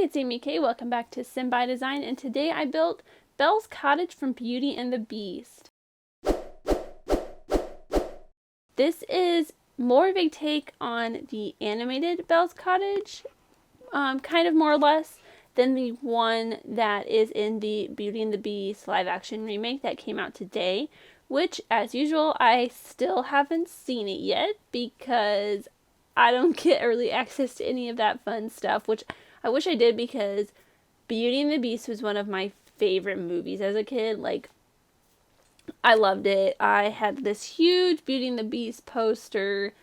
it's Amy Kay. Welcome back to Sim by Design, and today I built Belle's Cottage from Beauty and the Beast. This is more of a take on the animated Belle's Cottage, kind of more or less, than the one that is in the Beauty and the Beast live action remake that came out today, which, as usual, I still haven't seen it yet because I don't get early access to any of that fun stuff, which I wish I did because Beauty and the Beast was one of my favorite movies as a kid. Like, I loved it. I had this huge Beauty and the Beast poster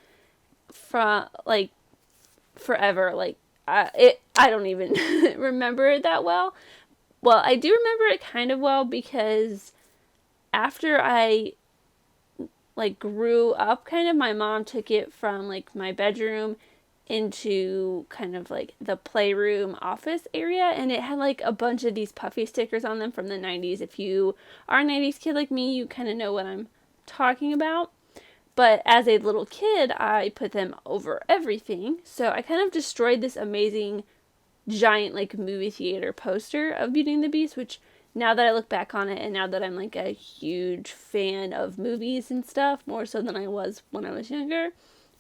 from, like, forever. Like, I don't even remember it that well. Well, I do remember it kind of well because after I grew up, kind of, my mom took it from like my bedroom into kind of like the playroom office area, and it had like a bunch of these puffy stickers on them from the 90s. If you are a 90s kid like me, you kind of know what I'm talking about. But as a little kid, I put them over everything, so I kind of destroyed this amazing giant like movie theater poster of Beauty and the Beast, which now that I look back on it, and now that I'm like a huge fan of movies and stuff, more so than I was when I was younger.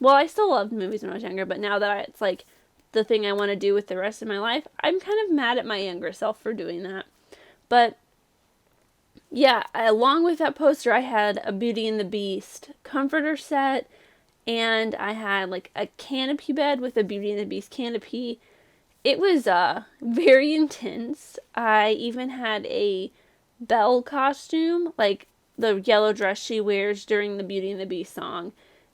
Well, I still loved movies when I was younger, but now that it's like the thing I want to do with the rest of my life, I'm kind of mad at my younger self for doing that. But yeah, along with that poster, I had a Beauty and the Beast comforter set, and I had like a canopy bed with a Beauty and the Beast canopy. It was very intense. I even had a Belle costume, like the yellow dress she wears during the Beauty and the Beast song,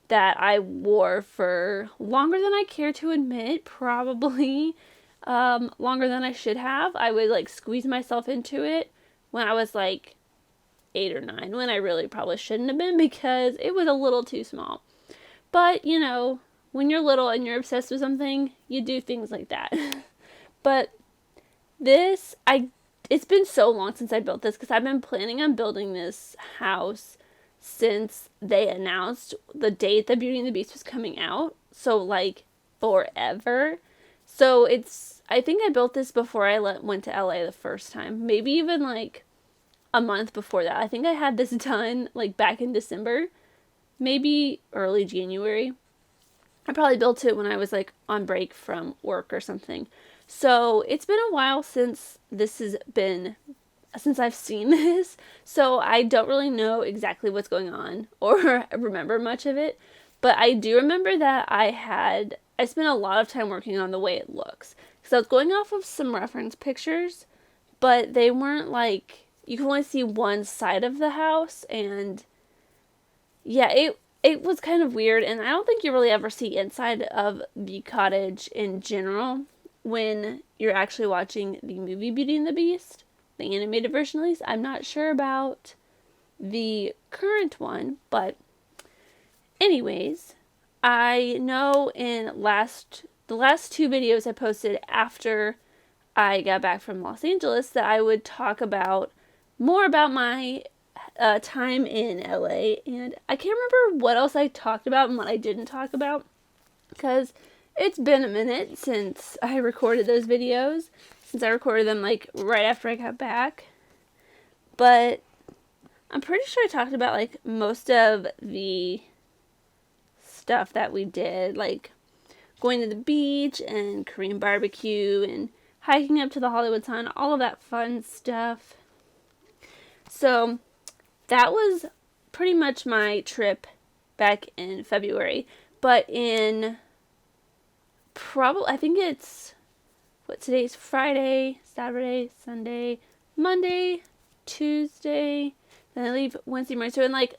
that I wore for longer than I care to admit, probably longer than I should have. I would like squeeze myself into it when I was like 8 or 9, when I really probably shouldn't have been because it was a little too small. But, you know, when you're little and you're obsessed with something, you do things like that. But it's been so long since I built this because I've been planning on building this house since they announced the date that Beauty and the Beast was coming out. So, like, forever. So, I think I built this before I went to LA the first time. Maybe even, like, a month before that. I think I had this done, like, back in December. Maybe early January. I probably built it when I was like on break from work or something. So it's been a while since I've seen this. So I don't really know exactly what's going on or remember much of it. But I do remember that I spent a lot of time working on the way it looks. Because I was going off of some reference pictures, but they weren't like, you can only see one side of the house, and yeah, it was kind of weird, and I don't think you really ever see inside of the cottage in general when you're actually watching the movie Beauty and the Beast, the animated version at least. I'm not sure about the current one, but anyways, I know in the last 2 videos I posted after I got back from Los Angeles that I would talk about more about my time in LA, and I can't remember what else I talked about and what I didn't talk about because it's been a minute since I recorded those videos, since I recorded them like right after I got back. But I'm pretty sure I talked about like most of the stuff that we did, like going to the beach and Korean barbecue and hiking up to the Hollywood Sign, all of that fun stuff. So that was pretty much my trip back in February. But in I think it's, today's Friday, Saturday, Sunday, Monday, Tuesday, then I leave Wednesday morning. So in like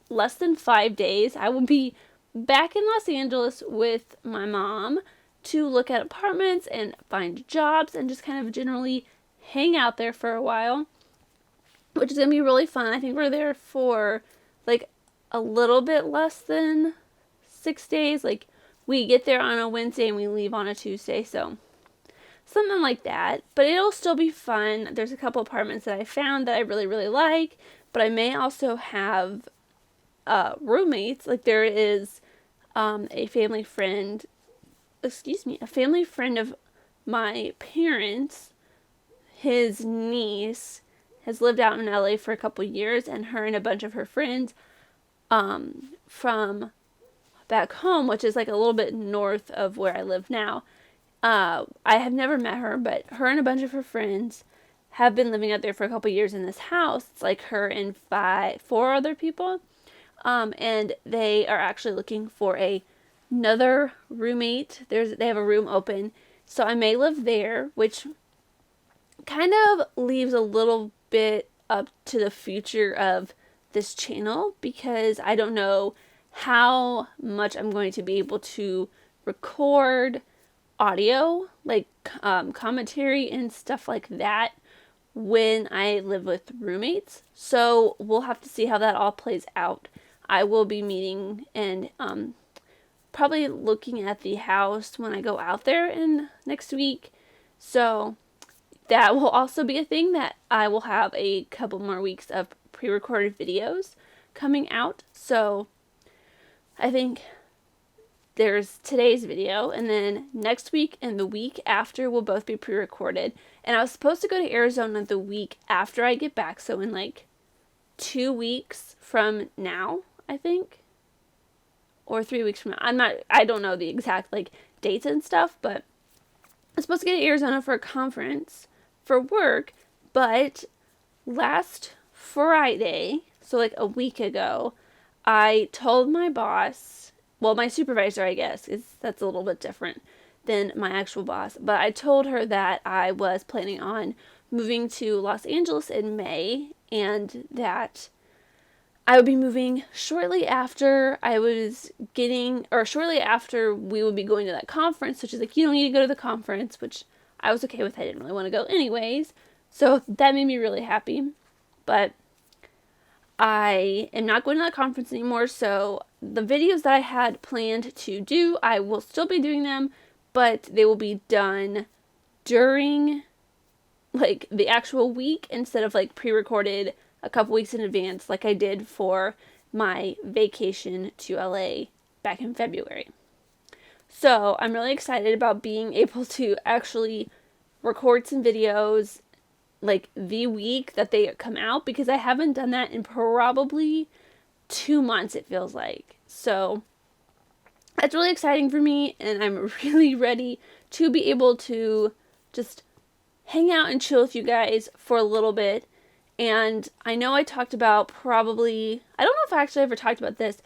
less than 5 days, I will be back in Los Angeles with my mom to look at apartments and find jobs and just kind of generally hang out there for a while, which is going to be really fun. I think we're there for like a little bit less than 6 days. Like, we get there on a Wednesday and we leave on a Tuesday, so something like that. But it'll still be fun. There's a couple apartments that I found that I really, really like, but I may also have roommates. Like, there is a family friend of my parents, his niece, has lived out in LA for a couple years, and her and a bunch of her friends from back home, which is like a little bit north of where I live now. I have never met her, but her and a bunch of her friends have been living out there for a couple years in this house. It's like her and four other people. And they are actually looking for another roommate. They have a room open. So I may live there, which kind of leaves a little bit up to the future of this channel, because I don't know how much I'm going to be able to record audio, like commentary and stuff like that, when I live with roommates. So we'll have to see how that all plays out. I will be meeting and probably looking at the house when I go out there in next week. So that will also be a thing that I will have a couple more weeks of pre-recorded videos coming out. So I think there's today's video, and then next week and the week after will both be pre-recorded. And I was supposed to go to Arizona the week after I get back, so in like 2 weeks from now, I think, or 3 weeks from now. I don't know the exact like dates and stuff, but I'm supposed to get to Arizona for a conference for work. But last Friday, so like a week ago, I told my boss, well, my supervisor, I guess, that's a little bit different than my actual boss, but I told her that I was planning on moving to Los Angeles in May, and that I would be moving shortly after shortly after we would be going to that conference. So she's like, you don't need to go to the conference, which I was okay with. I didn't really want to go anyways. So that made me really happy. But I am not going to that conference anymore, so the videos that I had planned to do, I will still be doing them, but they will be done during like the actual week instead of like pre-recorded a couple weeks in advance like I did for my vacation to LA back in February. So I'm really excited about being able to actually record some videos like the week that they come out, because I haven't done that in probably 2 months, it feels like. So that's really exciting for me, and I'm really ready to be able to just hang out and chill with you guys for a little bit. And I know I talked about I don't know if I actually ever talked about this.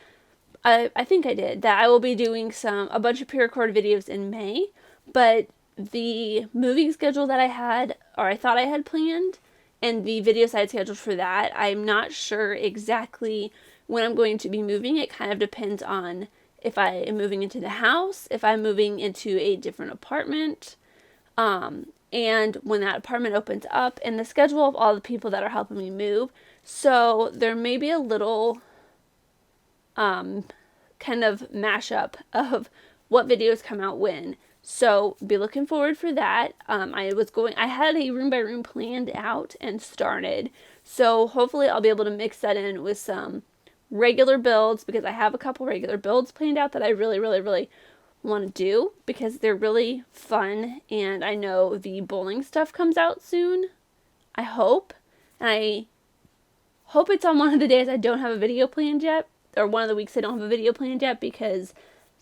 I think I did, that I will be doing a bunch of pre-recorded videos in May, but the moving schedule that I thought I had planned, and the videos I had scheduled for that, I'm not sure exactly when I'm going to be moving. It kind of depends on if I am moving into the house, if I'm moving into a different apartment, and when that apartment opens up, and the schedule of all the people that are helping me move. So there may be a little kind of mashup of what videos come out when. So be looking forward for that. I had a room by room planned out and started. So hopefully I'll be able to mix that in with some regular builds, because I have a couple regular builds planned out that I really, really, really want to do, because they're really fun. And I know the bowling stuff comes out soon. I hope. And I hope it's on one of the days I don't have a video planned yet, or one of the weeks I don't have a video planned yet, because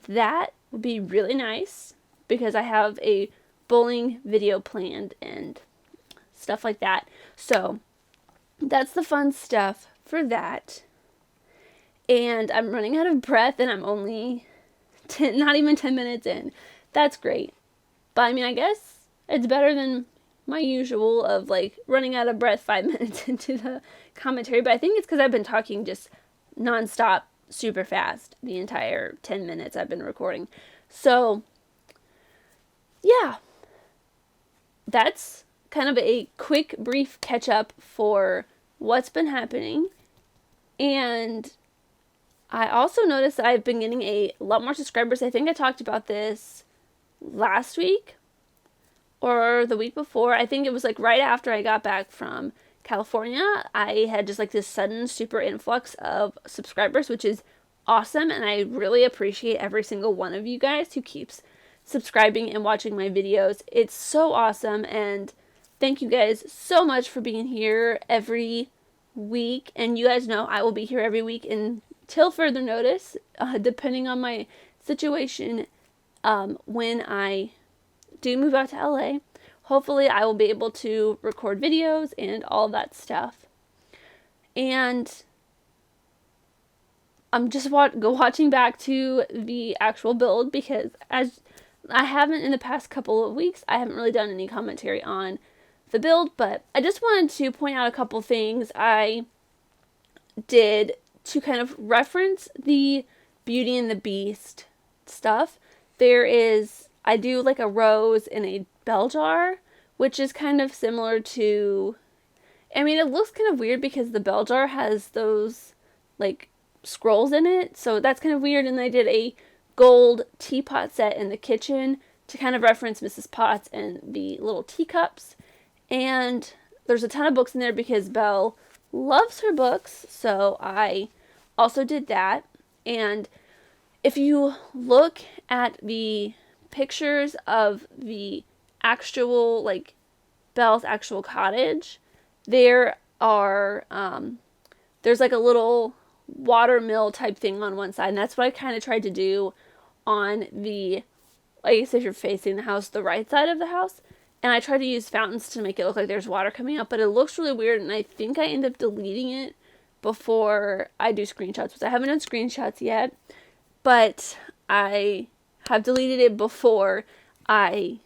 that would be really nice. Because I have a bowling video planned and stuff like that. So that's the fun stuff for that. And I'm running out of breath, and I'm only not even 10 minutes in. That's great. But I mean, I guess it's better than my usual of like running out of breath 5 minutes into the commentary. But I think it's because I've been talking just nonstop, super fast the entire 10 minutes I've been recording. So yeah, that's kind of a quick, brief catch up for what's been happening. And I also noticed that I've been getting a lot more subscribers. I think I talked about this last week or the week before. I think it was like right after I got back from California. I had just like this sudden super influx of subscribers, which is awesome. And I really appreciate every single one of you guys who keeps subscribing and watching my videos. It's so awesome, and thank you guys so much for being here every week. And you guys know I will be here every week until further notice, depending on my situation. When I do move out to LA, hopefully I will be able to record videos and all that stuff. And I'm just watching back to the actual build, because as I haven't in the past couple of weeks, I haven't really done any commentary on the build, but I just wanted to point out a couple things I did to kind of reference the Beauty and the Beast stuff. I do like a rose in a bell jar, which is kind of similar to, I mean, it looks kind of weird because the bell jar has those like scrolls in it, so that's kind of weird. And I did a gold teapot set in the kitchen to kind of reference Mrs. Potts and the little teacups. And there's a ton of books in there because Belle loves her books, so I also did that. And if you look at the pictures of the actual, like, Belle's actual cottage, there's like a little water mill type thing on one side, and that's what I kind of tried to do on the, I guess if you're facing the house, the right side of the house. And I tried to use fountains to make it look like there's water coming up, but it looks really weird, and I think I end up deleting it before I do screenshots, because I haven't done screenshots yet, but I have deleted it before I,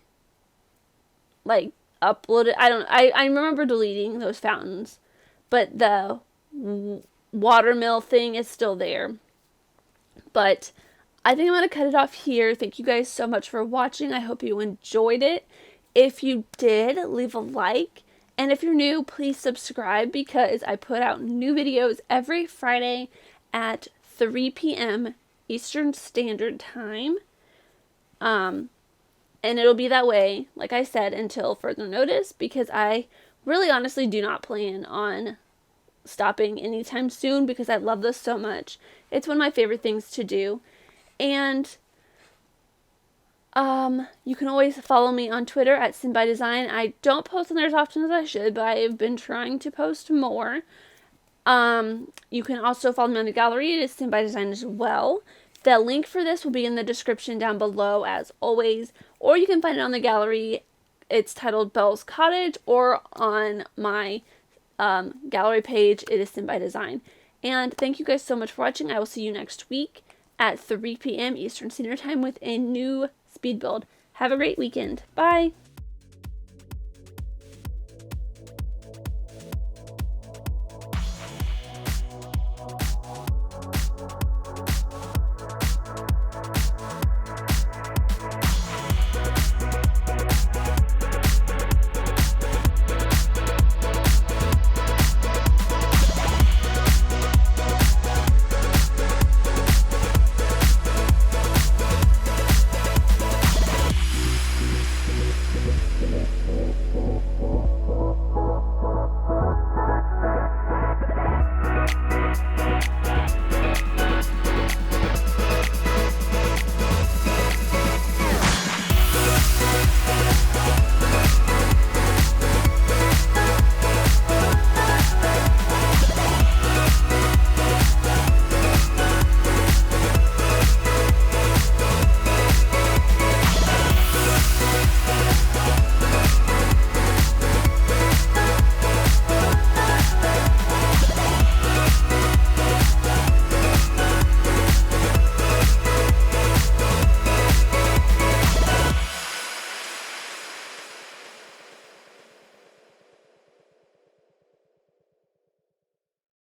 like, upload it. I remember deleting those fountains, but the watermill thing is still there. But I think I'm going to cut it off here. Thank you guys so much for watching. I hope you enjoyed it. If you did, leave a like. And if you're new, please subscribe, because I put out new videos every Friday at 3 p.m. Eastern Standard Time. And it'll be that way, like I said, until further notice, because I really honestly do not plan on stopping anytime soon, because I love this so much. It's one of my favorite things to do. And you can always follow me on Twitter at SimByDesign. I don't post on there as often as I should, but I've been trying to post more. You can also follow me on the gallery. It is SimByDesign as well. The link for this will be in the description down below, as always, or you can find it on the gallery. It's titled Belle's Cottage, or on my gallery page, it is SimByDesign. And thank you guys so much for watching. I will see you next week at 3 p.m. Eastern Standard Time with a new speed build. Have a great weekend. Bye!